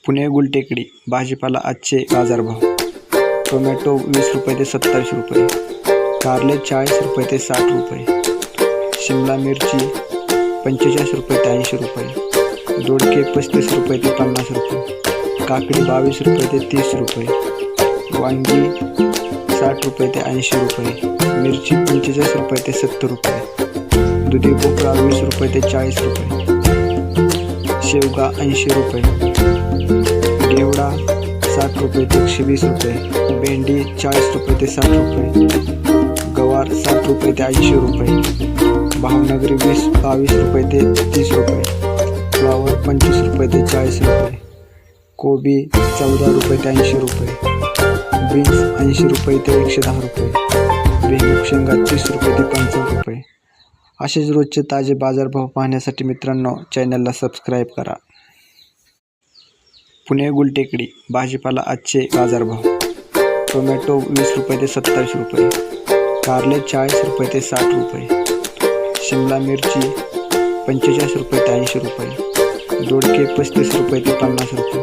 पुणे गुलटेकडी भाजीपाला आजचे बाजारभाव. टोमॅटो 20 रुपये ते 27 रुपये, कारले 40 रुपये ते 60 रुपये, शिमला मिरची 45 रुपये ते 80 रुपये, दोडके 35 रुपये ते 50 रुपये, काकडी 22 रुपये ते 30 रुपये, वांगी 60 रुपये ते 80 रुपये, मिरची 45 रुपये ते 70 रुपये, दुधी भोपळा 20 रुपये ते 40 रुपये, शेवगा 80 रुपये, घेवडा 60 रुपये ते 120 रुपये, भेंडी 40 रुपये ते 60 रुपये, गवार 60 रुपये ते 80 रुपये, भावनगरी 22 रुपये ते 30 रुपये, फ्लावर 25 रुपये ते 40 रुपये, कोबी 14 रुपये ते 80 रुपये, बीन्स 80 रुपये ते 110 रुपये, भुईमूग शेंगा 30 रुपये ते 55 रुपये. असेच रोजचे ताजे बाजारभाव पाहण्यासाठी मित्रांनो चॅनलला सबस्क्राईब करा. पुणे गुलटेकडी भाजीपाला आजचे बाजारभाव. टोमॅटो 20 रुपये ते 27 रुपये, कारले 40 रुपये ते 60 रुपये, शिमला मिरची 45 रुपये ते 80 रुपये, दोडके 35 रुपये ते 50 रुपये,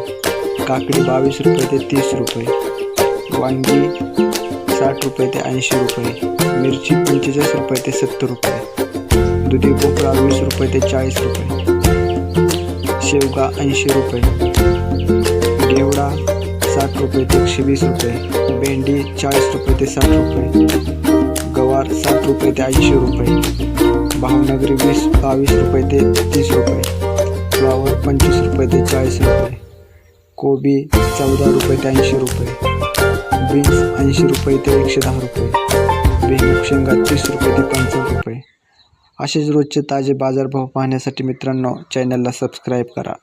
काकडी 22 रुपये ते 30 रुपये, वांगी 60 रुपये ते 80 रुपये, मिरची 45 रुपये ते 70 रुपये, दुधी भोपळा 20 रुपये ते 40 रुपये, शेवगा 80 रुपये, घेवडा 60 रुपये ते 120 रुपये, भेंडी 40 रुपये ते 60 रुपये, गवार 60 रुपये ते 80 रुपये, भावनगरी 22 रुपये ते 30 रुपये, फ्लावर 25 रुपये ते 40 रुपये, कोबी 14 रुपये ते 80 रुपये, बीन्स 80 रुपये ते 110 रुपये, भुईमूग शेंगा 30 रुपये ते 55 रुपये. असेच रोजचे ताजे बाजारभाव पाहण्यासाठी मित्रांनो चॅनलला सबस्क्राईब करा.